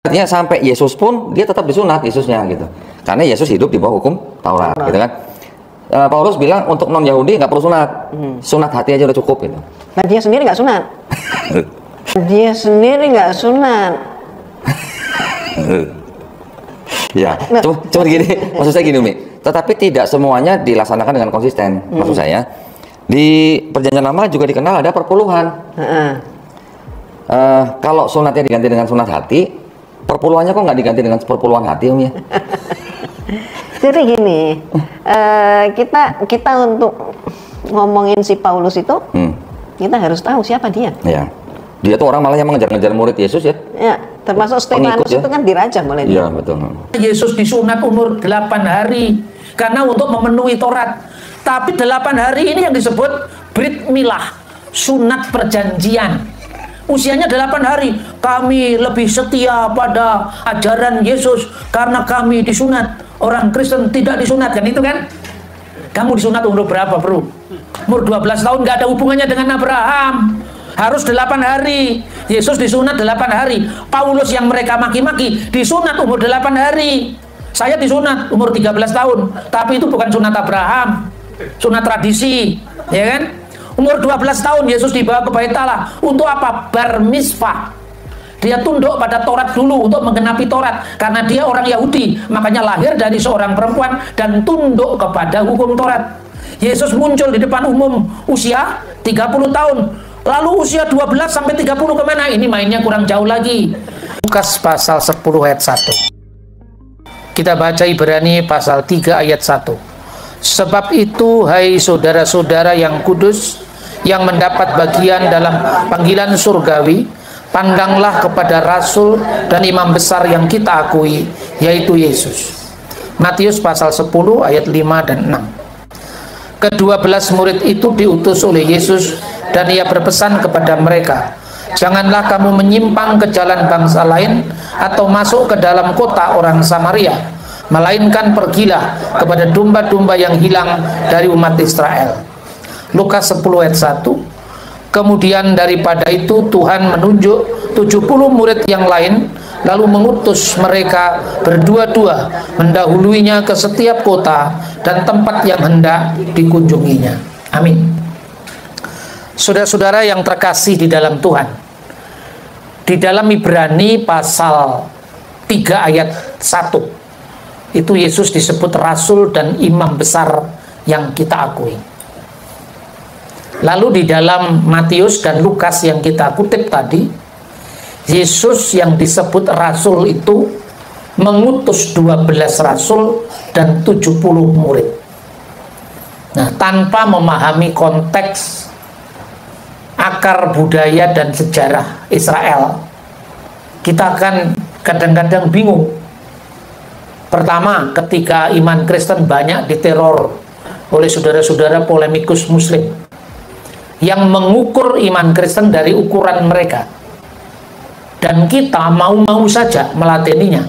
Artinya sampai Yesus pun dia tetap disunat Yesusnya gitu. Karena Yesus hidup di bawah hukum Taurat gitu kan. Paulus bilang untuk non Yahudi nggak perlu sunat, sunat hati aja udah cukup gitu. Nah dia sendiri nggak sunat. Dia sendiri nggak sunat. Ya, cuma gini, maksud saya gini Umi. Tetapi tidak semuanya dilaksanakan dengan konsisten. Maksud saya di Perjanjian Lama juga dikenal ada perpuluhan. Kalau sunatnya diganti dengan sunat hati, perpuluhannya kok nggak diganti dengan perpuluhan hati Om ya? Jadi gini, kita untuk ngomongin si Paulus itu, kita harus tahu siapa dia. Ya, dia tuh orang malah yang mengejar-ngejar murid Yesus ya. Ya, termasuk Stefanus itu kan dirajam oleh dia. Iya betul. Yesus disunat umur 8 hari karena untuk memenuhi Taurat. Tapi 8 hari ini yang disebut Brit Milah, sunat perjanjian. Usianya 8 hari. Kami lebih setia pada ajaran Yesus karena kami disunat. Orang Kristen tidak disunat kan itu kan? Kamu disunat umur berapa bro? Umur 12 tahun, nggak ada hubungannya dengan Abraham. Harus 8 hari. Yesus disunat 8 hari. Paulus yang mereka maki-maki disunat umur 8 hari. Saya disunat umur 13 tahun. Tapi itu bukan sunat Abraham. Sunat tradisi. Ya kan? Umur 12 tahun Yesus dibawa ke Bait Allah. Untuk apa? Bar mitzvah. Dia tunduk pada Taurat dulu untuk menggenapi Taurat. Karena dia orang Yahudi. Makanya lahir dari seorang perempuan dan tunduk kepada hukum Taurat. Yesus muncul di depan umum usia 30 tahun. Lalu usia 12 sampai 30 kemana? Ini mainnya kurang jauh lagi. Lukas pasal 10 ayat 1. Kita baca Ibrani pasal 3 ayat 1. Sebab itu, hai saudara-saudara yang kudus, yang mendapat bagian dalam panggilan surgawi, pandanglah kepada Rasul dan Imam besar yang kita akui, yaitu Yesus. Matius pasal 10 ayat 5 dan 6. Ke-12 murid itu diutus oleh Yesus dan ia berpesan kepada mereka, janganlah kamu menyimpang ke jalan bangsa lain atau masuk ke dalam kota orang Samaria, melainkan pergilah kepada domba-domba yang hilang dari umat Israel. Lukas 10 ayat 1. Kemudian daripada itu Tuhan menunjuk 70 murid yang lain, lalu mengutus mereka berdua-dua mendahuluinya ke setiap kota dan tempat yang hendak dikunjunginya. Amin. Saudara-saudara yang terkasih di dalam Tuhan, di dalam Ibrani pasal 3 ayat 1 itu Yesus disebut Rasul dan Imam besar yang kita akui. Lalu di dalam Matius dan Lukas yang kita kutip tadi, Yesus yang disebut Rasul itu mengutus 12 Rasul dan 70 murid. Nah, tanpa memahami konteks akar budaya dan sejarah Israel, kita akan kadang-kadang bingung. Pertama, ketika iman Kristen banyak diteror oleh saudara-saudara polemikus Muslim yang mengukur iman Kristen dari ukuran mereka, dan kita mau-mau saja meladeninya,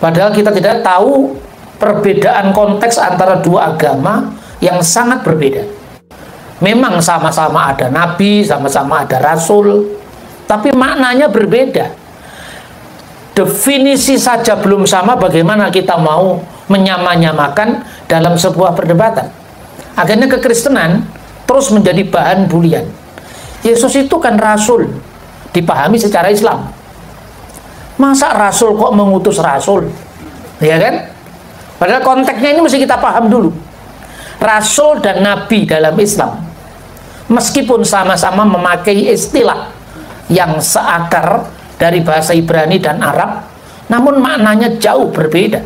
padahal kita tidak tahu perbedaan konteks antara dua agama yang sangat berbeda. Memang sama-sama ada nabi, sama-sama ada rasul, tapi maknanya berbeda. Definisi saja belum sama, bagaimana kita mau menyamakan dalam sebuah perdebatan. Akhirnya kekristenan terus menjadi bahan bulian. Yesus itu kan rasul, dipahami secara Islam. Masa rasul kok mengutus rasul? Ya kan? Padahal konteksnya ini mesti kita paham dulu. Rasul dan nabi dalam Islam, meskipun sama-sama memakai istilah yang seakar dari bahasa Ibrani dan Arab, namun maknanya jauh berbeda.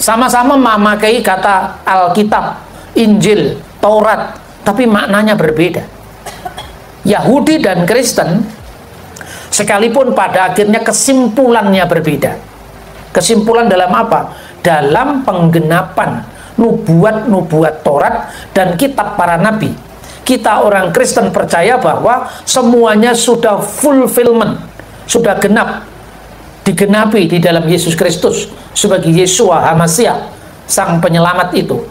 Sama-sama memakai kata Alkitab, Injil, Taurat, tapi maknanya berbeda. Yahudi dan Kristen, sekalipun pada akhirnya kesimpulannya berbeda. Kesimpulan dalam apa? Dalam penggenapan nubuat-nubuat Taurat dan kitab para nabi. Kita orang Kristen percaya bahwa semuanya sudah fulfillment, sudah genap, digenapi di dalam Yesus Kristus sebagai Yeshua HaMashiach, sang penyelamat itu.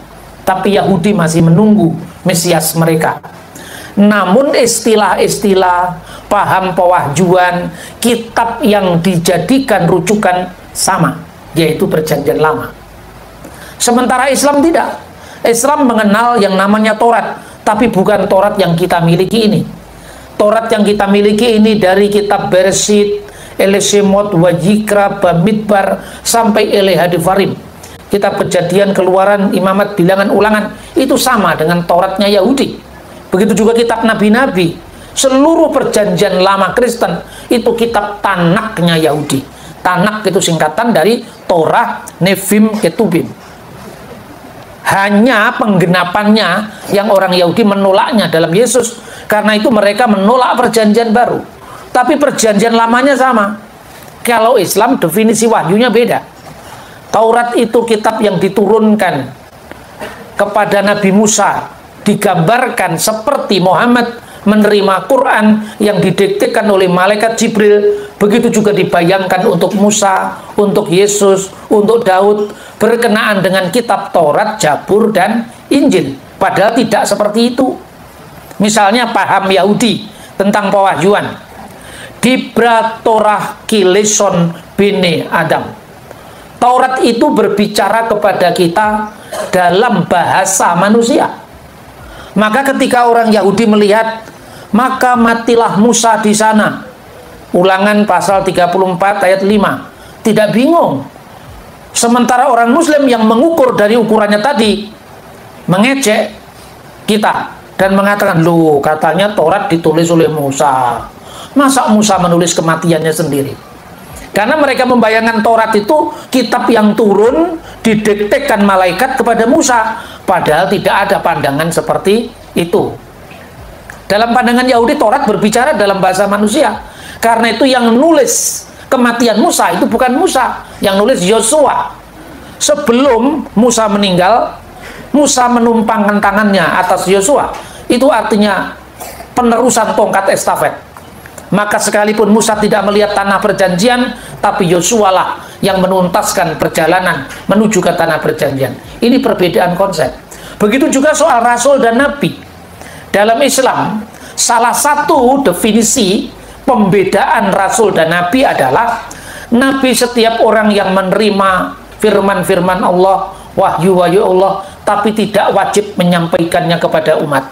Tapi Yahudi masih menunggu Mesias mereka. Namun istilah-istilah, paham pewahyuan, kitab yang dijadikan rujukan sama, yaitu Perjanjian Lama. Sementara Islam tidak. Islam mengenal yang namanya Taurat, tapi bukan Taurat yang kita miliki ini. Taurat yang kita miliki ini dari kitab Bereshit, Elesemot, Wajikra, Bamidbar, sampai Elehadivarim. Kitab Kejadian, Keluaran, Imamat, Bilangan, Ulangan, itu sama dengan Tauratnya Yahudi. Begitu juga kitab Nabi-Nabi. Seluruh Perjanjian Lama Kristen itu kitab Tanaknya Yahudi. Tanak itu singkatan dari Torah, Nevim, Ketubim. Hanya penggenapannya yang orang Yahudi menolaknya dalam Yesus. Karena itu mereka menolak Perjanjian Baru. Tapi Perjanjian Lamanya sama. Kalau Islam definisi wahyunya beda. Taurat itu kitab yang diturunkan kepada Nabi Musa, digambarkan seperti Muhammad menerima Quran yang didiktekan oleh malaikat Jibril. Begitu juga dibayangkan untuk Musa, untuk Yesus, untuk Daud, berkenaan dengan kitab Taurat, Jabur, dan Injil. Padahal tidak seperti itu. Misalnya paham Yahudi tentang pewahyuan. Dibra Torah Kileson Bene Adam. Taurat itu berbicara kepada kita dalam bahasa manusia. Maka ketika orang Yahudi melihat, maka matilah Musa di sana. Ulangan pasal 34 ayat 5. Tidak bingung. Sementara orang Muslim yang mengukur dari ukurannya tadi, mengejek kita dan mengatakan, loh, katanya Taurat ditulis oleh Musa. Masa Musa menulis kematiannya sendiri? Karena mereka membayangkan Taurat itu kitab yang turun, didiktekan malaikat kepada Musa. Padahal tidak ada pandangan seperti itu. Dalam pandangan Yahudi, Taurat berbicara dalam bahasa manusia. Karena itu yang nulis kematian Musa itu bukan Musa, yang nulis Yosua. Sebelum Musa meninggal, Musa menumpangkan tangannya atas Yosua. Itu artinya penerusan tongkat estafet. Maka sekalipun Musa tidak melihat tanah perjanjian, tapi Yosua lah yang menuntaskan perjalanan menuju ke tanah perjanjian. Ini perbedaan konsep. Begitu juga soal rasul dan nabi. Dalam Islam, salah satu definisi pembedaan rasul dan nabi adalah nabi setiap orang yang menerima firman-firman Allah, wahyu-wahyu Allah, tapi tidak wajib menyampaikannya kepada umat.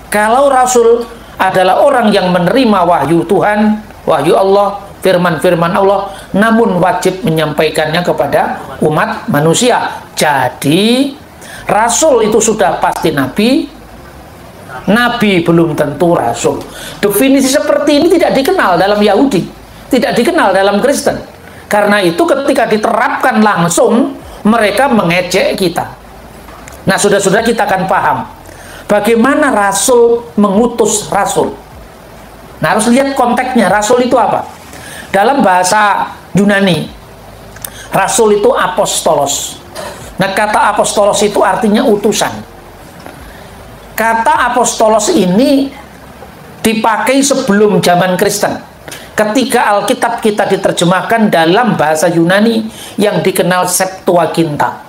Kalau rasul adalah orang yang menerima wahyu Tuhan, wahyu Allah, firman-firman Allah, namun wajib menyampaikannya kepada umat manusia. Jadi rasul itu sudah pasti nabi, nabi belum tentu rasul. Definisi seperti ini tidak dikenal dalam Yahudi, tidak dikenal dalam Kristen. Karena itu ketika diterapkan langsung, mereka mengejek kita. Nah, sudah-sudah kita akan paham bagaimana rasul mengutus rasul. Nah, harus lihat konteksnya. Rasul itu apa? Dalam bahasa Yunani, rasul itu apostolos. Nah, kata apostolos itu artinya utusan. Kata apostolos ini dipakai sebelum zaman Kristen. Ketika Alkitab kita diterjemahkan dalam bahasa Yunani yang dikenal Septuaginta.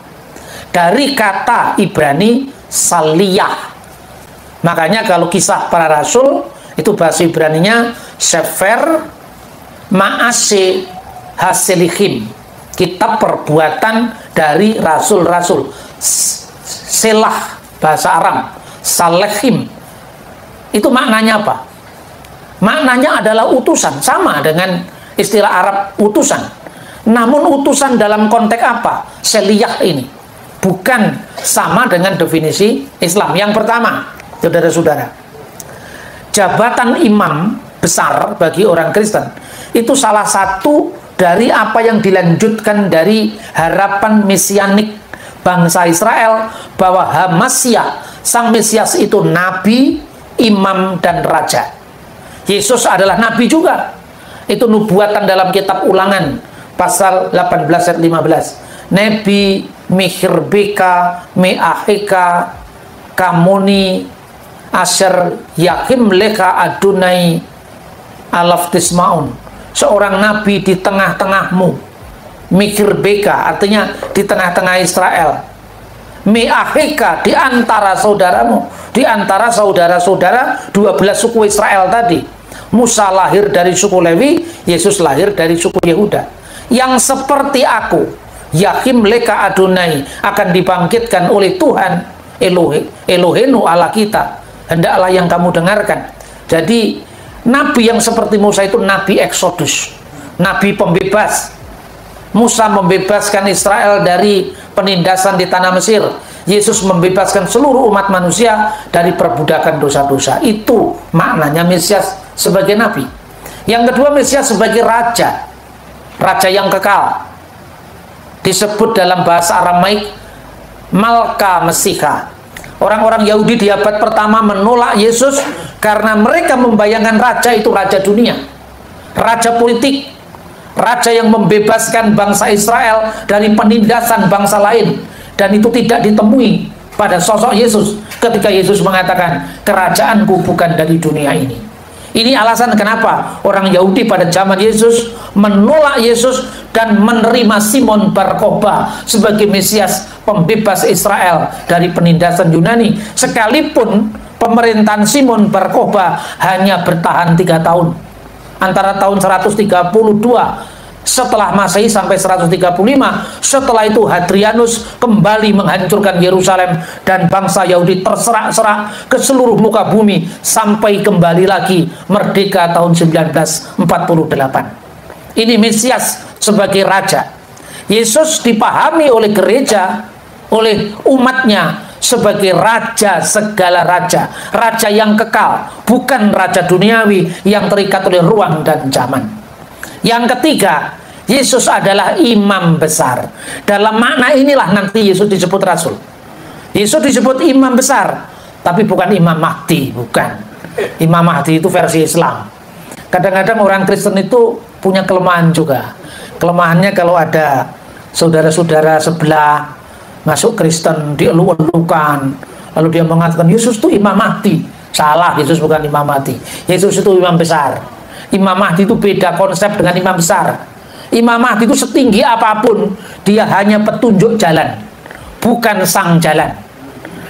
Dari kata Ibrani saliyah. Makanya kalau kisah para rasul itu bahasa Ibraninya Sefer Maase Haselihim, kitab perbuatan dari rasul-rasul. Selah bahasa Aram, Salehim. Itu maknanya apa? Maknanya adalah utusan, sama dengan istilah Arab utusan. Namun utusan dalam konteks apa? Seliyah ini bukan sama dengan definisi Islam. Yang pertama, saudara-saudara, jabatan imam besar bagi orang Kristen itu salah satu dari apa yang dilanjutkan dari harapan mesianik bangsa Israel bahwa Hamasyah, sang Mesias itu nabi, imam, dan raja. Yesus adalah nabi juga. Itu nubuatan dalam kitab Ulangan pasal 18 ayat 15. Nebi Mihirbeka Meaheka Kamoni Asher Yakim Leka Adunai Alaftismaun. Seorang nabi di tengah-tengahmu. Mihirbeka artinya di tengah-tengah Israel. Meaheka di antara saudaramu, di antara saudara-saudara 12 suku Israel tadi. Musa lahir dari suku Lewi, Yesus lahir dari suku Yehuda. Yang seperti aku, Yahim leka Adonai, akan dibangkitkan oleh Tuhan Elohenu Allah kita, hendaklah yang kamu dengarkan. Jadi nabi yang seperti Musa itu nabi Eksodus, nabi pembebas. Musa membebaskan Israel dari penindasan di tanah Mesir. Yesus membebaskan seluruh umat manusia dari perbudakan dosa-dosa. Itu maknanya Mesias sebagai nabi. Yang kedua, Mesias sebagai raja, raja yang kekal. Disebut dalam bahasa Aramaik Malka Mesiha. Orang-orang Yahudi di abad pertama menolak Yesus karena mereka membayangkan raja itu raja dunia, raja politik, raja yang membebaskan bangsa Israel dari penindasan bangsa lain. Dan itu tidak ditemui pada sosok Yesus ketika Yesus mengatakan, kerajaanku bukan dari dunia ini. Ini alasan kenapa orang Yahudi pada zaman Yesus menolak Yesus dan menerima Simon Bar-Kokhba sebagai Mesias pembebas Israel dari penindasan Yunani. Sekalipun pemerintahan Simon Bar-Kokhba hanya bertahan 3 tahun, antara tahun 132 setelah Masehi sampai 135. Setelah itu Hadrianus kembali menghancurkan Yerusalem dan bangsa Yahudi terserak-serak ke seluruh muka bumi sampai kembali lagi merdeka tahun 1948. Ini Mesias sebagai raja. Yesus dipahami oleh gereja, oleh umatnya sebagai raja segala raja, raja yang kekal, bukan raja duniawi yang terikat oleh ruang dan zaman. Yang ketiga, Yesus adalah imam besar. Dalam makna inilah nanti Yesus disebut rasul. Yesus disebut imam besar, tapi bukan Imam Mahdi, bukan. Imam Mahdi itu versi Islam. Kadang-kadang orang Kristen itu punya kelemahan juga. Kelemahannya kalau ada saudara-saudara sebelah masuk Kristen, dielu-elukan, lalu dia mengatakan Yesus itu Imam Mahdi. Salah, Yesus bukan Imam Mahdi. Yesus itu imam besar. Imam Mahdi itu beda konsep dengan imam besar. Imam Mahdi itu setinggi apapun, dia hanya petunjuk jalan, bukan sang jalan.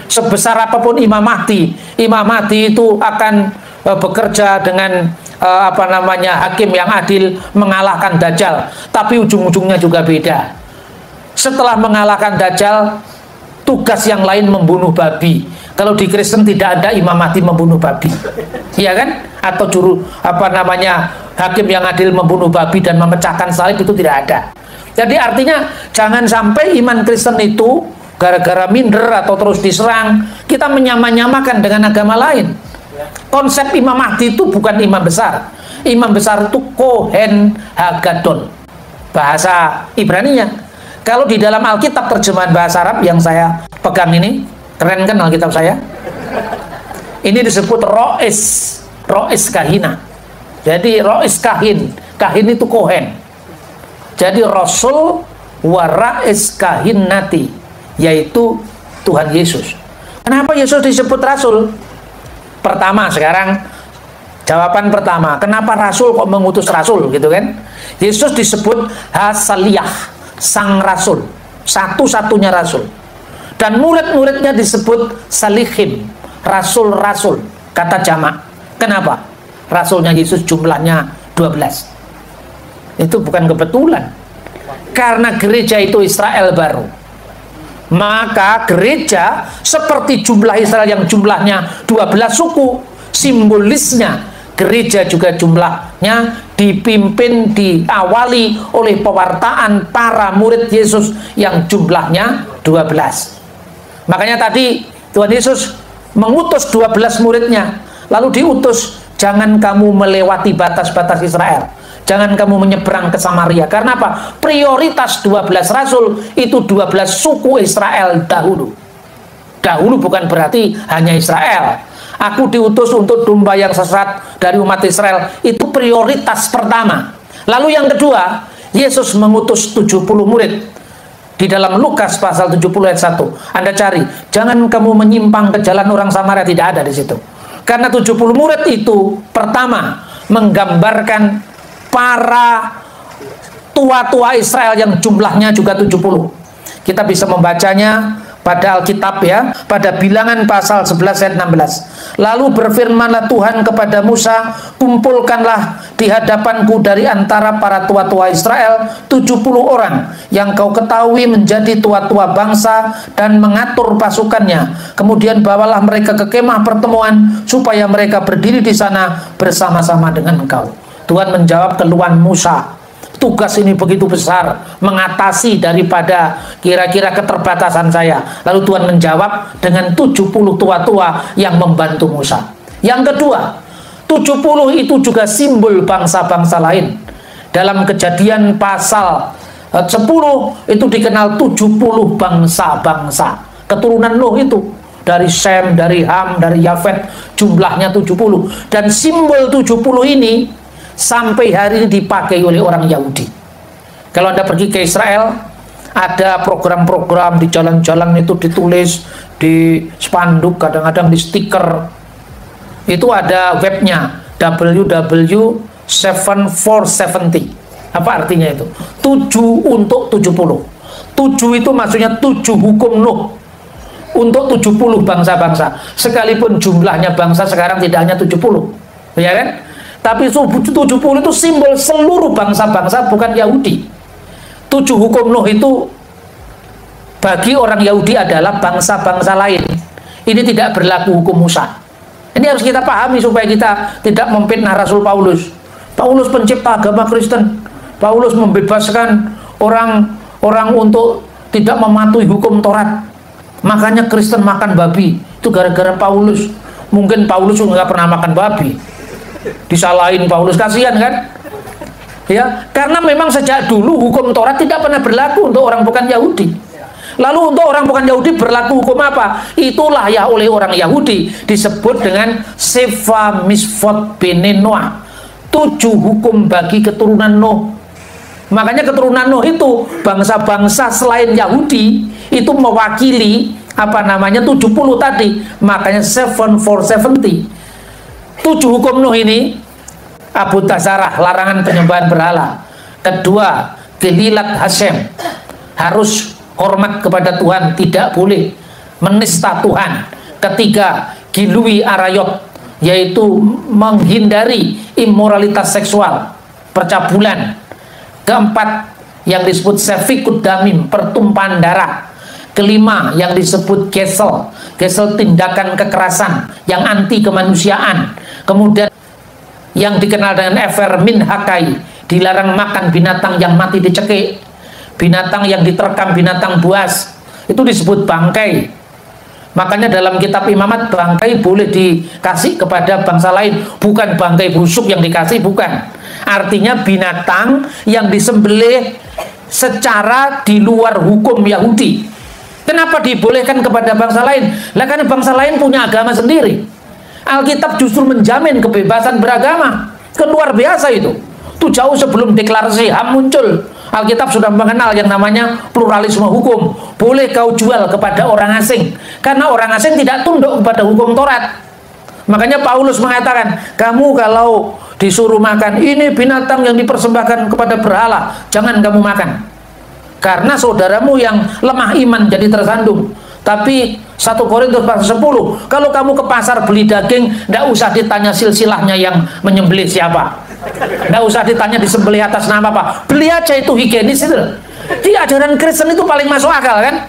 Sebesar apapun Imam Mahdi itu akan bekerja dengan hakim yang adil, mengalahkan Dajjal. Tapi ujung-ujungnya juga beda. Setelah mengalahkan Dajjal, tugas yang lain membunuh babi. Kalau di Kristen tidak ada Imam Mahdi membunuh babi, iya kan? Atau hakim yang adil membunuh babi dan memecahkan salib, itu tidak ada. Jadi artinya jangan sampai iman Kristen itu gara-gara minder atau terus diserang kita menyamakan dengan agama lain. Konsep Imam Mahdi itu bukan imam besar. Imam besar itu Kohen Hagadol, bahasa Ibraninya. Kalau di dalam Alkitab terjemahan bahasa Arab yang saya pegang ini, keren kan Alkitab saya? Ini disebut Rois Kahina. Jadi Rois Kahin itu Kohen. Jadi Rasul Warais Kahinati, yaitu Tuhan Yesus. Kenapa Yesus disebut Rasul? Pertama, sekarang jawaban pertama, kenapa Rasul kok mengutus Rasul gitu kan? Yesus disebut Hasaliyah, sang Rasul, satu-satunya Rasul. Dan murid-muridnya disebut Salihim, Rasul-Rasul, kata jamak. Kenapa? Rasulnya Yesus jumlahnya 12. Itu bukan kebetulan. Karena gereja itu Israel baru. Maka gereja seperti jumlah Israel yang jumlahnya 12 suku. Simbolisnya gereja juga jumlahnya dipimpin, diawali oleh pewartaan para murid Yesus yang jumlahnya 12. Makanya tadi Tuhan Yesus mengutus 12 muridnya. Lalu diutus, jangan kamu melewati batas-batas Israel, jangan kamu menyeberang ke Samaria. Karena apa? Prioritas 12 rasul itu 12 suku Israel dahulu. Dahulu bukan berarti hanya Israel. Aku diutus untuk domba yang sesat dari umat Israel. Itu prioritas pertama. Lalu yang kedua, Yesus mengutus 70 murid. Di dalam Lukas pasal 70 ayat 1, Anda cari, jangan kamu menyimpang ke jalan orang Samaria, tidak ada di situ. Karena 70 murid itu pertama menggambarkan para tua-tua Israel yang jumlahnya juga 70. Kita bisa membacanya pada Alkitab ya, pada Bilangan pasal 11 ayat 16. Lalu berfirmanlah Tuhan kepada Musa, kumpulkanlah di hadapanku dari antara para tua-tua Israel 70 orang yang kau ketahui menjadi tua-tua bangsa dan mengatur pasukannya. Kemudian bawalah mereka ke kemah pertemuan supaya mereka berdiri di sana bersama-sama dengan engkau. Tuhan menjawab keluhan Musa. Tugas ini begitu besar, mengatasi daripada kira-kira keterbatasan saya. Lalu Tuhan menjawab dengan 70 tua-tua yang membantu Musa. Yang kedua, 70 itu juga simbol bangsa-bangsa lain. Dalam Kejadian pasal 10 itu dikenal 70 bangsa-bangsa. Keturunan Nuh itu. Dari Sem, dari Ham, dari Yafet, jumlahnya 70. Dan simbol 70 ini sampai hari ini dipakai oleh orang Yahudi. Kalau Anda pergi ke Israel, ada program-program di jalan-jalan itu ditulis di spanduk, kadang-kadang di stiker. Itu ada webnya www.7470. Apa artinya itu? 7 untuk 70. 7 itu maksudnya 7 hukum Nuh untuk 70 bangsa-bangsa. Sekalipun jumlahnya bangsa sekarang tidak hanya 70, ya kan? Tapi 70 itu simbol seluruh bangsa-bangsa, bukan Yahudi. 7 hukum Nuh itu bagi orang Yahudi adalah bangsa-bangsa lain. Ini tidak berlaku hukum Musa. Ini harus kita pahami supaya kita tidak memfitnah Rasul Paulus. Paulus pencipta agama Kristen. Paulus membebaskan orang untuk tidak mematuhi hukum Taurat. Makanya Kristen makan babi. Itu gara-gara Paulus. Mungkin Paulus juga nggak pernah makan babi. Disalahin Paulus, kasihan kan? Ya, karena memang sejak dulu hukum Taurat tidak pernah berlaku untuk orang bukan Yahudi. Lalu untuk orang bukan Yahudi berlaku hukum apa? Itulah ya oleh orang Yahudi disebut dengan Sefa Misfot Bene Noah. 7 hukum bagi keturunan Nuh. Makanya keturunan Nuh itu bangsa-bangsa selain Yahudi itu mewakili 70 tadi. Makanya 7470. 7 hukum Nuh ini, Abu Tazarah, larangan penyembahan berhala. Kedua, Gelilat Hashem, harus hormat kepada Tuhan, tidak boleh menista Tuhan. Ketiga, Gilui Arayot, yaitu menghindari immoralitas seksual, percabulan. Keempat, yang disebut Sefikut Damim, pertumpahan darah. Kelima, yang disebut Gesel tindakan kekerasan yang anti kemanusiaan. Kemudian yang dikenal dengan Efer Min Hakai, dilarang makan binatang yang mati dicekik, binatang yang diterkam binatang buas, itu disebut bangkai. Makanya dalam kitab Imamat, bangkai boleh dikasih kepada bangsa lain, bukan bangkai busuk yang dikasih, bukan. Artinya binatang yang disembelih secara di luar hukum Yahudi. Kenapa dibolehkan kepada bangsa lain? Lah karena bangsa lain punya agama sendiri. Alkitab justru menjamin kebebasan beragama. Kan luar biasa itu. Itu jauh sebelum deklarasi HAM muncul. Alkitab sudah mengenal yang namanya pluralisme hukum. Boleh kau jual kepada orang asing. Karena orang asing tidak tunduk kepada hukum Taurat. Makanya Paulus mengatakan, kamu kalau disuruh makan, ini binatang yang dipersembahkan kepada berhala, jangan kamu makan. Karena saudaramu yang lemah iman jadi tersandung. Tapi 1 Korintus pasal 10, kalau kamu ke pasar beli daging, tidak usah ditanya silsilahnya yang menyembelih siapa. Tidak usah ditanya disembelih atas nama apa. Beli aja, itu higienis itu. Di ajaran Kristen itu paling masuk akal kan.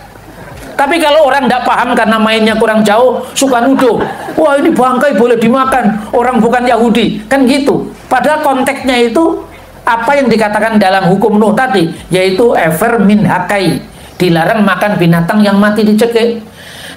Tapi kalau orang tidak paham karena mainnya kurang jauh, suka nuduh, wah ini bangkai boleh dimakan, orang bukan Yahudi, kan gitu. Padahal konteksnya itu apa yang dikatakan dalam hukum Nuh tadi, yaitu Efer Min Hakai, dilarang makan binatang yang mati dicekik.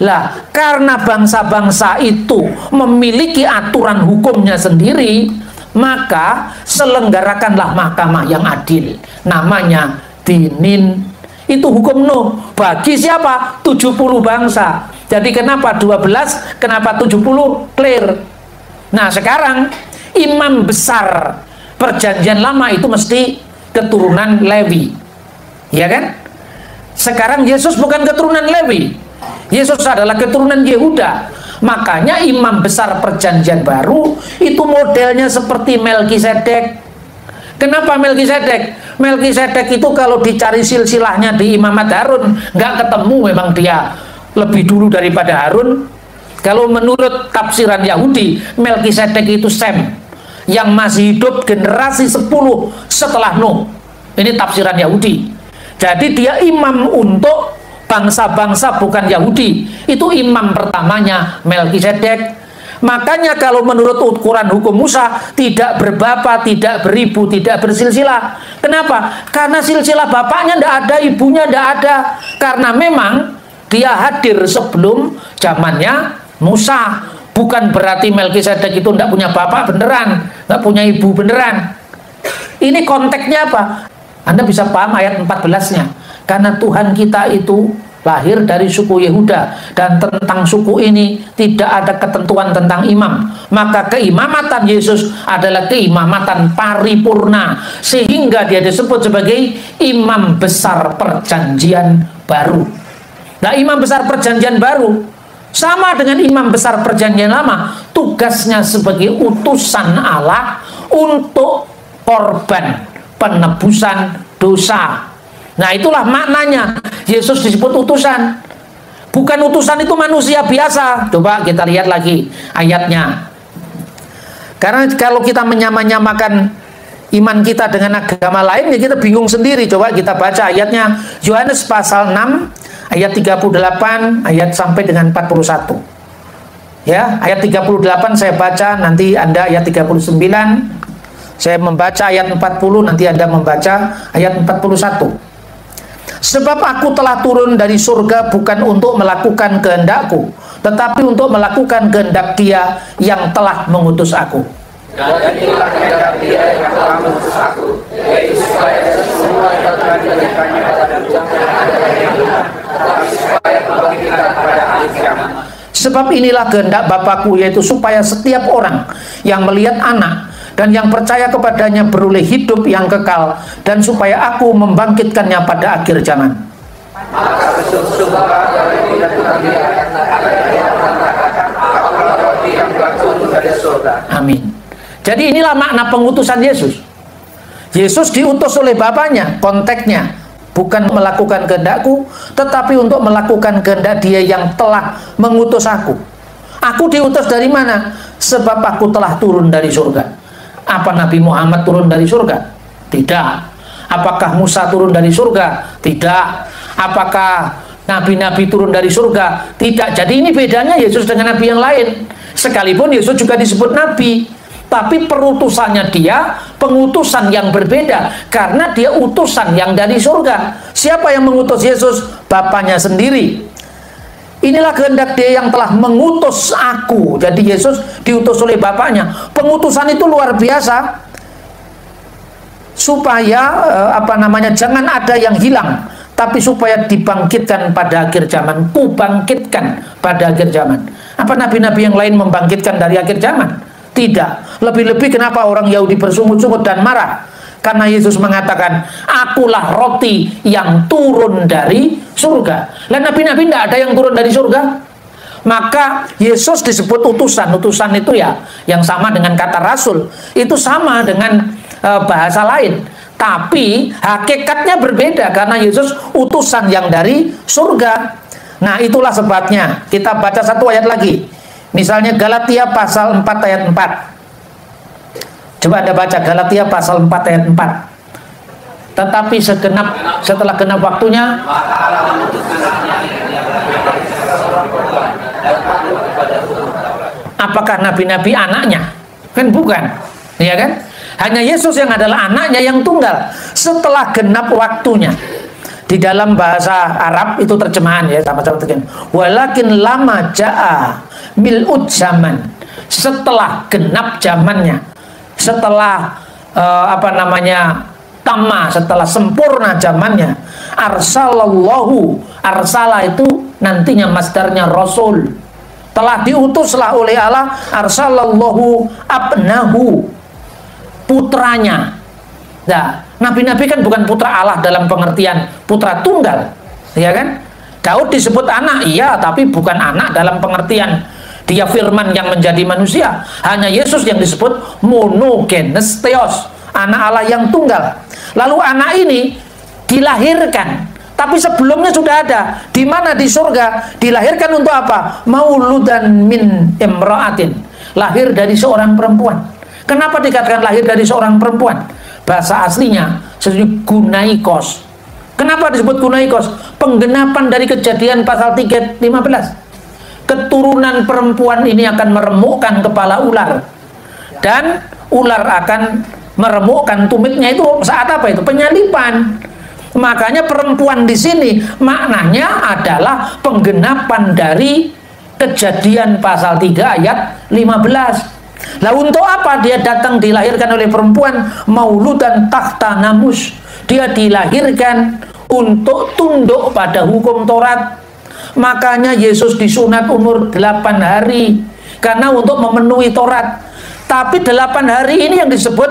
Lah, karena bangsa-bangsa itu memiliki aturan hukumnya sendiri, maka selenggarakanlah mahkamah yang adil, namanya Dinin. Itu hukum Nuh bagi siapa? 70 bangsa. Jadi kenapa 12, kenapa 70? Clear. Nah sekarang imam besar Perjanjian Lama itu mesti keturunan Lewi, ya kan? Sekarang Yesus bukan keturunan Lewi, Yesus adalah keturunan Yehuda. Makanya imam besar Perjanjian Baru itu modelnya seperti Melkisedek. Kenapa Melkisedek? Melkisedek itu kalau dicari silsilahnya di Imamat Harun nggak ketemu, memang dia lebih dulu daripada Harun. Kalau menurut tafsiran Yahudi, Melkisedek itu Sem yang masih hidup generasi 10 setelah Nuh. Ini tafsiran Yahudi. Jadi dia imam untuk bangsa-bangsa bukan Yahudi. Itu imam pertamanya Melkisedek. Makanya kalau menurut ukuran hukum Musa, tidak berbapa, tidak beribu, tidak bersilsilah. Kenapa? Karena silsilah bapaknya tidak ada, ibunya tidak ada. Karena memang dia hadir sebelum zamannya Musa. Bukan berarti Melkisedek itu tidak punya bapak beneran, tidak punya ibu beneran. Ini konteksnya apa? Anda bisa paham ayat 14-nya. Karena Tuhan kita itu lahir dari suku Yehuda, dan tentang suku ini tidak ada ketentuan tentang imam. Maka keimamatan Yesus adalah keimamatan paripurna, sehingga dia disebut sebagai imam besar perjanjian baru. Nah, imam besar perjanjian baru sama dengan imam besar perjanjian lama, tugasnya sebagai utusan Allah untuk korban penebusan dosa. Nah, itulah maknanya Yesus disebut utusan. Bukan utusan itu manusia biasa. Coba kita lihat lagi ayatnya. Karena kalau kita menyamakan iman kita dengan agama lain, ya kita bingung sendiri. Coba kita baca ayatnya. Yohanes pasal 6 ayat 38 ayat sampai dengan 41. Ya, ayat 38 saya baca, nanti Anda ayat 39. Saya membaca ayat 40, nanti Anda membaca ayat 41. Sebab aku telah turun dari surga bukan untuk melakukan kehendakku, tetapi untuk melakukan kehendak Dia yang telah mengutus aku. Dan inilah kehendak Dia yang telah mengutus aku, yaitu supaya semua yang telah diberikannya pada jangan ada yang hilang, tetapi supaya membangkitkan pada akhir zaman. Sebab inilah kehendak Bapakku, yaitu supaya setiap orang yang melihat Anak dan yang percaya kepadanya beroleh hidup yang kekal, dan supaya aku membangkitkannya pada akhir zaman. Maka bersungguh-sungguhlah dari tidak Tuhan dia ada yang mengatakan akulah roti yang turun dari surga. Amin. Jadi inilah makna pengutusan Yesus. Yesus diutus oleh Bapaknya, konteksnya bukan melakukan kehendakku, tetapi untuk melakukan kehendak Dia yang telah mengutus aku. Aku diutus dari mana? Sebab aku telah turun dari surga. Apa Nabi Muhammad turun dari surga? Tidak. Apakah Musa turun dari surga? Tidak. Apakah nabi-nabi turun dari surga? Tidak. Jadi ini bedanya Yesus dengan nabi yang lain. Sekalipun Yesus juga disebut nabi, tapi perutusannya Dia pengutusan yang berbeda, karena Dia utusan yang dari surga. Siapa yang mengutus Yesus? Bapaknya sendiri. Inilah kehendak Dia yang telah mengutus aku. Jadi Yesus diutus oleh Bapaknya. Pengutusan itu luar biasa, supaya jangan ada yang hilang, tapi supaya dibangkitkan pada akhir zaman. Kubangkitkan pada akhir zaman. Apa nabi-nabi yang lain membangkitkan dari akhir zaman? Tidak. Lebih-lebih kenapa orang Yahudi bersungut-sungut dan marah? Karena Yesus mengatakan, akulah roti yang turun dari surga. Dan nabi-nabi tidak ada yang turun dari surga. Maka Yesus disebut utusan. Utusan itu ya yang sama dengan kata rasul. Itu sama dengan bahasa lain. Tapi hakikatnya berbeda, karena Yesus utusan yang dari surga. Nah, itulah sebabnya. Kita baca satu ayat lagi. Misalnya Galatia pasal 4 ayat 4. Coba Anda baca Galatia pasal 4 ayat 4. Tetapi setelah genap waktunya, apakah nabi-nabi anaknya? Kan bukan, ya kan? Hanya Yesus yang adalah anaknya yang tunggal. Setelah genap waktunya. Di dalam bahasa Arab itu terjemahan ya, sama-sama terjemahan. Walakin lama ja'a mil'ud zaman. Setelah genap zamannya. Setelah tamma, setelah sempurna zamannya, arsalallahu, arsala itu nantinya masdarnya rasul, telah diutuslah oleh Allah, arsalallahu abnahu, putranya. Nah, nabi-nabi kan bukan putra Allah dalam pengertian putra tunggal, ya kan? Daud disebut anak, iya, tapi bukan anak dalam pengertian Dia firman yang menjadi manusia. Hanya Yesus yang disebut monogenes theos, anak Allah yang tunggal. Lalu anak ini dilahirkan Tapi sebelumnya sudah ada. Di mana? Di surga. Dilahirkan untuk apa? Mauludan min imra'atin. Lahir dari seorang perempuan. Kenapa dikatakan lahir dari seorang perempuan? Bahasa aslinya gunaikos. Kenapa disebut gunaikos? Penggenapan dari Kejadian pasal 3:15. Keturunan perempuan ini akan meremukkan kepala ular. Dan ular akan meremukkan tumitnya. Itu saat apa itu? Penyalipan. Makanya perempuan di sini maknanya adalah penggenapan dari Kejadian pasal 3 ayat 15. Lah untuk apa dia datang dilahirkan oleh perempuan? Mauludan tahta namus. Dia dilahirkan untuk tunduk pada hukum Taurat. Makanya Yesus disunat umur 8 hari karena untuk memenuhi Taurat. Tapi 8 hari ini yang disebut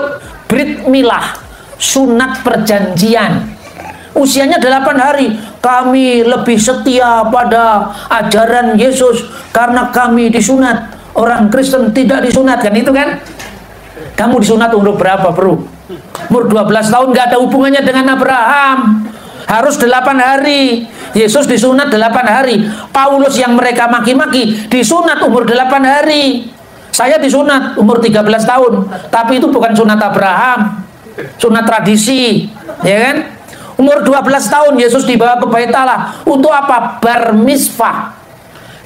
Brit Milah, sunat perjanjian. Usianya 8 hari. Kami lebih setia pada ajaran Yesus karena kami disunat. Orang Kristen tidak disunat, kan itu kan? Kamu disunat umur berapa, bro? Umur 12 tahun, gak ada hubungannya dengan Abraham. Harus 8 hari. Yesus disunat 8 hari. Paulus yang mereka maki-maki disunat umur 8 hari. Saya disunat umur 13 tahun. Tapi itu bukan sunat Abraham, sunat tradisi, ya kan? Umur 12 tahun Yesus dibawa ke Bait Allah. Untuk apa? Bar mitzvah.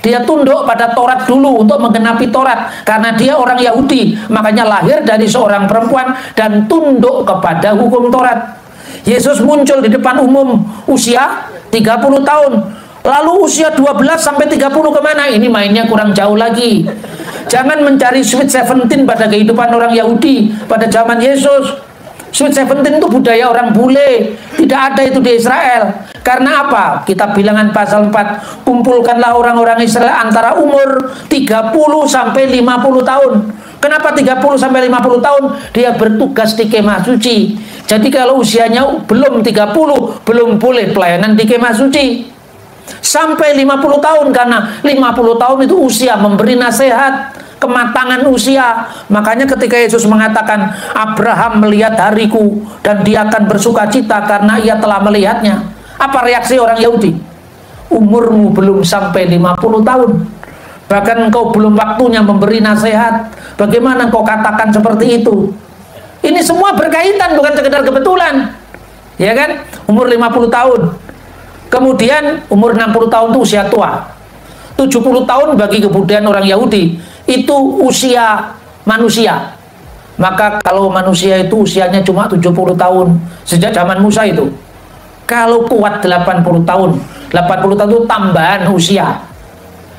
Dia tunduk pada Taurat dulu untuk menggenapi Taurat. Karena dia orang Yahudi. Makanya lahir dari seorang perempuan dan tunduk kepada hukum Taurat. Yesus muncul di depan umum usia 30 tahun. Lalu usia 12 sampai 30 kemana? Ini mainnya kurang jauh lagi. Jangan mencari Sweet 17 pada kehidupan orang Yahudi pada zaman Yesus. Sweet 17 itu budaya orang bule. Tidak ada itu di Israel. Karena apa? Kitab Bilangan pasal 4. Kumpulkanlah orang-orang Israel antara umur 30 sampai 50 tahun. Kenapa 30 sampai 50 tahun? Dia bertugas di kemah suci. Jadi kalau usianya belum 30, belum boleh pelayanan di kemah suci. Sampai 50 tahun, karena 50 tahun itu usia memberi nasihat, kematangan usia. Makanya ketika Yesus mengatakan Abraham melihat hariku dan dia akan bersuka cita karena ia telah melihatnya. Apa reaksi orang Yahudi? Umurmu belum sampai 50 tahun, bahkan engkau belum waktunya memberi nasihat. Bagaimana engkau katakan seperti itu? Ini semua berkaitan, bukan sekedar kebetulan, ya kan? Umur 50 tahun. Kemudian umur 60 tahun itu usia tua. 70 tahun bagi kebudayaan orang Yahudi itu usia manusia. Maka kalau manusia itu usianya cuma 70 tahun sejak zaman Musa itu. Kalau kuat 80 tahun. 80 tahun itu tambahan usia.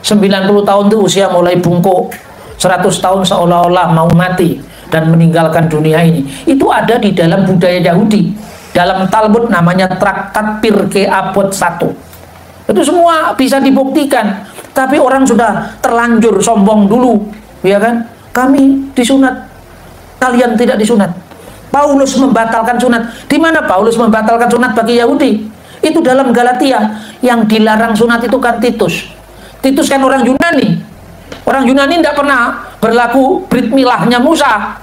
90 tahun itu usia mulai bungkuk. 100 tahun seolah-olah mau mati dan meninggalkan dunia ini. Itu ada di dalam budaya Yahudi. Dalam Talmud namanya Traktat Pirkei Avot 1. Itu semua bisa dibuktikan. Tapi orang sudah terlanjur sombong dulu, ya kan? Kami disunat, kalian tidak disunat. Paulus membatalkan sunat. Di mana Paulus membatalkan sunat bagi Yahudi? Itu dalam Galatia. Yang dilarang sunat itu kan Titus. Titus kan orang Yunani. Orang Yunani tidak pernah berlaku Brit Milahnya Musa.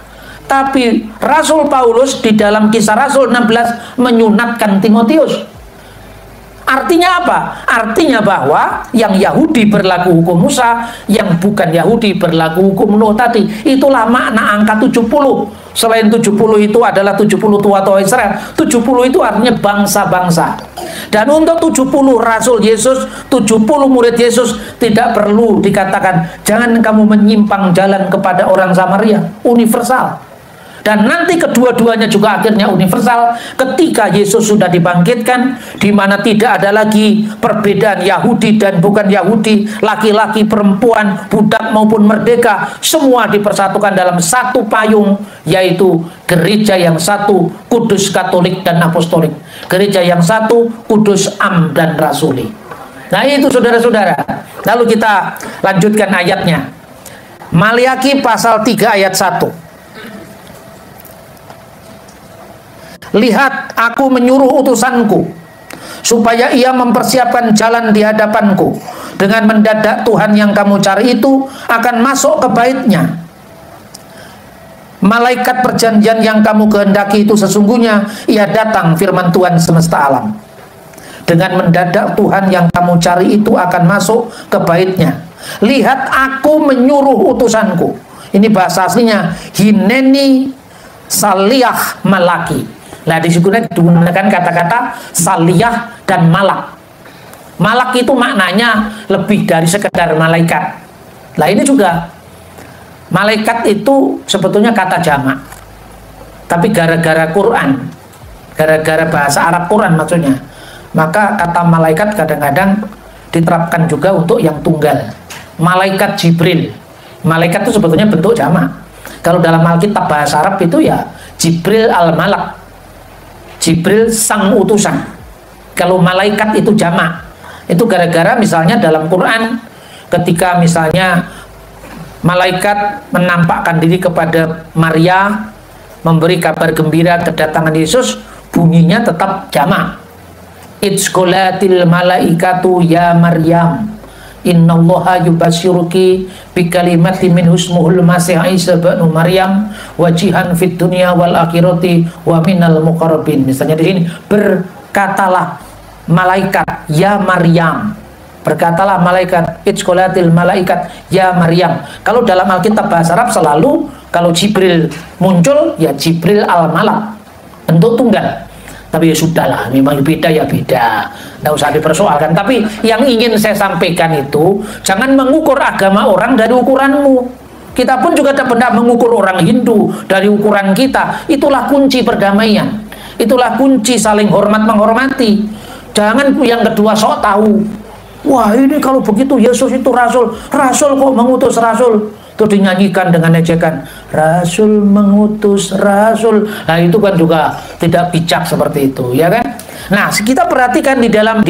Tapi Rasul Paulus di dalam Kisah Rasul 16 menyunatkan Timotius. Artinya apa? Artinya bahwa yang Yahudi berlaku hukum Musa, yang bukan Yahudi berlaku hukum Nuh tadi. Itulah makna angka 70. Selain 70 itu adalah 70 tua-tua Israel. 70 itu artinya bangsa-bangsa. Dan untuk 70 Rasul Yesus, 70 murid Yesus, tidak perlu dikatakan jangan kamu menyimpang jalan kepada orang Samaria. Universal. Dan nanti kedua-duanya juga akhirnya universal ketika Yesus sudah dibangkitkan, di mana tidak ada lagi perbedaan Yahudi dan bukan Yahudi, laki-laki, perempuan, budak maupun merdeka, semua dipersatukan dalam satu payung, yaitu gereja yang satu, kudus, katolik, dan apostolik. Gereja yang satu, kudus, am, dan rasuli. Nah itu saudara-saudara. Lalu kita lanjutkan ayatnya. Maliaki pasal 3 ayat 1. Lihat, aku menyuruh utusanku supaya ia mempersiapkan jalan di hadapanku. Dengan mendadak Tuhan yang kamu cari itu akan masuk ke baitnya. Malaikat perjanjian yang kamu kehendaki itu sesungguhnya ia datang, firman Tuhan semesta alam. Dengan mendadak Tuhan yang kamu cari itu akan masuk ke baitnya. Lihat aku menyuruh utusanku. Ini bahasa aslinya hineni saliyah malaki. Nah digunakan kata-kata saliyah dan malak. Malak itu maknanya lebih dari sekedar malaikat. Nah ini juga malaikat itu sebetulnya kata jamak. Tapi gara-gara Quran, gara-gara bahasa Arab Quran maksudnya, maka kata malaikat kadang-kadang diterapkan juga untuk yang tunggal. Malaikat Jibril. Malaikat itu sebetulnya bentuk jamak. Kalau dalam Alkitab bahasa Arab itu ya Jibril al-Malak. Jibril sang utusan. Kalau malaikat itu jamak. Itu gara-gara misalnya dalam Quran ketika misalnya malaikat menampakkan diri kepada Maria, memberi kabar gembira kedatangan Yesus, bunyinya tetap jamak. Idzqolatil malaikatu ya Maryam innallaha yubasyyiruki bikalimatin min husmuhul masih Isa ibnu Maryam wajihan fid dunya wal akhirati wa minal muqarrabin. Misalnya di sini berkatalah malaikat ya Maryam, berkatalah malaikat idzqolatil malaikat ya Maryam. Kalau dalam Alkitab bahasa Arab selalu kalau Jibril muncul ya Jibril al-Malak, bentuk tunggal. Tapi ya sudahlah, memang beda ya beda, nggak usah dipersoalkan. Tapi yang ingin saya sampaikan itu jangan mengukur agama orang dari ukuranmu. Kita pun juga tidak pernah mengukur orang Hindu dari ukuran kita. Itulah kunci perdamaian, itulah kunci saling hormat menghormati. Jangan yang kedua sok tahu. Wah ini kalau begitu Yesus itu rasul, rasul kok mengutus rasul. Terus dinyanyikan dengan ejekan, rasul mengutus rasul. Nah itu kan juga tidak bijak seperti itu, ya kan? Nah kita perhatikan di dalam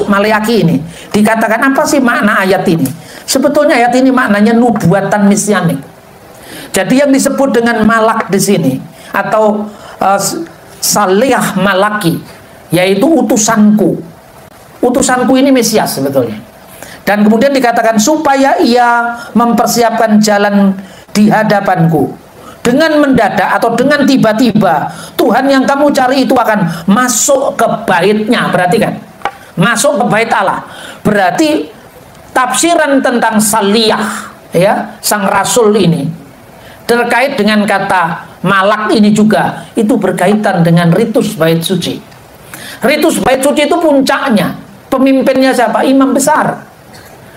Maleaki ini dikatakan apa sih makna ayat ini? Sebetulnya ayat ini maknanya nubuatan mesianik. Jadi yang disebut dengan malak di sini atau saliyah malaki, yaitu utusanku. Utusanku ini Mesias sebetulnya. Dan kemudian dikatakan supaya ia mempersiapkan jalan di hadapanku. Dengan mendadak atau dengan tiba-tiba Tuhan yang kamu cari itu akan masuk ke baitnya. Perhatikan, masuk ke bait Allah. Berarti tafsiran tentang saliyah, ya, sang rasul ini terkait dengan kata malak ini juga itu berkaitan dengan ritus bait suci. Ritus bait suci itu puncaknya, pemimpinnya siapa? Imam besar.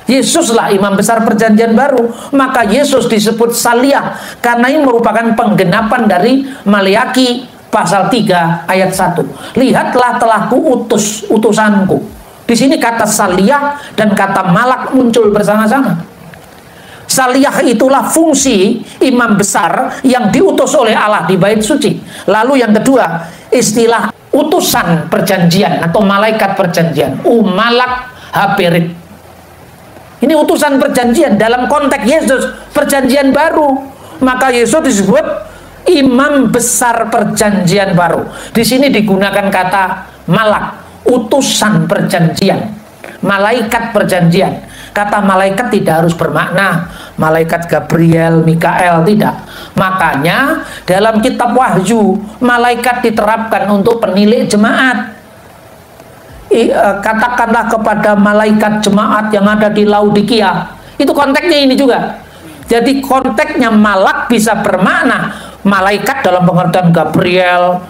Yesuslah imam besar perjanjian baru. Maka Yesus disebut saliyah karena ini merupakan penggenapan dari Maleaki pasal 3 ayat 1. Lihatlah telah kuutus utusanku. Di sini kata saliyah dan kata malak muncul bersama-sama. Saliyah itulah fungsi imam besar yang diutus oleh Allah di bait suci. Lalu yang kedua, istilah utusan perjanjian atau malaikat perjanjian, malak haberit. Ini utusan perjanjian dalam konteks Yesus, perjanjian baru. Maka Yesus disebut imam besar perjanjian baru. Di sini digunakan kata malak, utusan perjanjian, malaikat perjanjian. Kata malaikat tidak harus bermakna malaikat Gabriel, Mikael, tidak. Makanya dalam kitab Wahyu, malaikat diterapkan untuk penilik jemaat. Katakanlah kepada malaikat jemaat yang ada di Laodikia. Itu konteksnya ini juga. Jadi konteksnya malak bisa bermakna malaikat dalam pengertian Gabriel,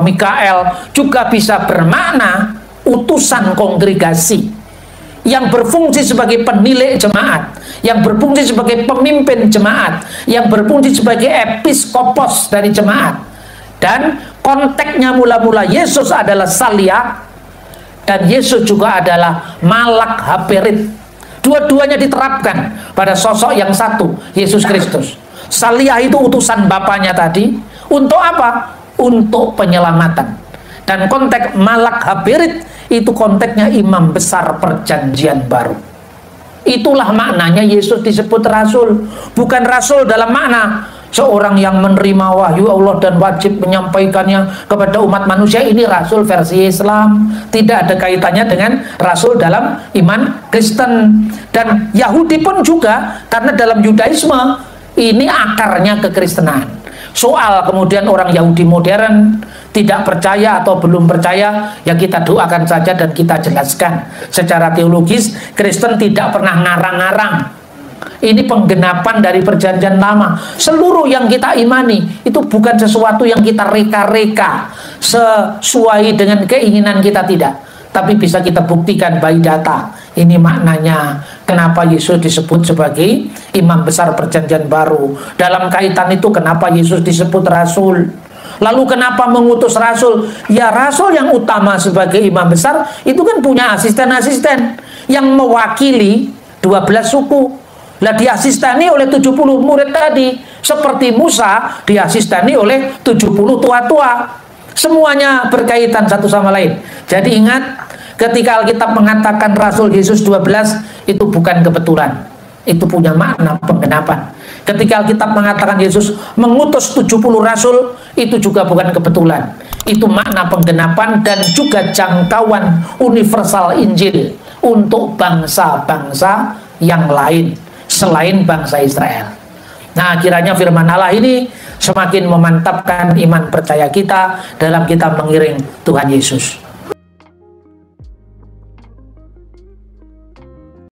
Mikael, juga bisa bermakna utusan kongregasi yang berfungsi sebagai penilik jemaat, yang berfungsi sebagai pemimpin jemaat, yang berfungsi sebagai episkopos dari jemaat. Dan konteksnya mula-mula Yesus adalah saliyah dan Yesus juga adalah malak haberit. Dua-duanya diterapkan pada sosok yang satu, Yesus Kristus. Saliyah itu utusan Bapaknya tadi. Untuk apa? Untuk penyelamatan. Dan konteks malak haberit itu konteksnya imam besar perjanjian baru. Itulah maknanya Yesus disebut rasul. Bukan rasul dalam makna seorang yang menerima wahyu Allah dan wajib menyampaikannya kepada umat manusia. Ini rasul versi Islam, tidak ada kaitannya dengan rasul dalam iman Kristen. Dan Yahudi pun juga, karena dalam Yudaisme ini akarnya kekristenan. Soal kemudian orang Yahudi modern tidak percaya atau belum percaya, ya kita doakan saja dan kita jelaskan. Secara teologis, Kristen tidak pernah ngarang-ngarang. Ini penggenapan dari perjanjian lama. Seluruh yang kita imani itu bukan sesuatu yang kita reka-reka sesuai dengan keinginan kita, tidak. Tapi bisa kita buktikan by data. Ini maknanya kenapa Yesus disebut sebagai imam besar perjanjian baru. Dalam kaitan itu kenapa Yesus disebut rasul. Lalu kenapa mengutus rasul? Ya rasul yang utama sebagai imam besar itu kan punya asisten-asisten yang mewakili 12 suku. Lah diasisteni oleh 70 murid tadi. Seperti Musa diasisteni oleh 70 tua-tua. Semuanya berkaitan satu sama lain. Jadi ingat, ketika Alkitab mengatakan Rasul Yesus 12, itu bukan kebetulan. Itu punya makna penggenapan. Ketika Alkitab mengatakan Yesus mengutus 70 rasul, itu juga bukan kebetulan. Itu makna penggenapan dan juga jangkauan universal Injil untuk bangsa-bangsa yang lain selain bangsa Israel. Nah, kiranya firman Allah ini semakin memantapkan iman percaya kita dalam kita mengiring Tuhan Yesus.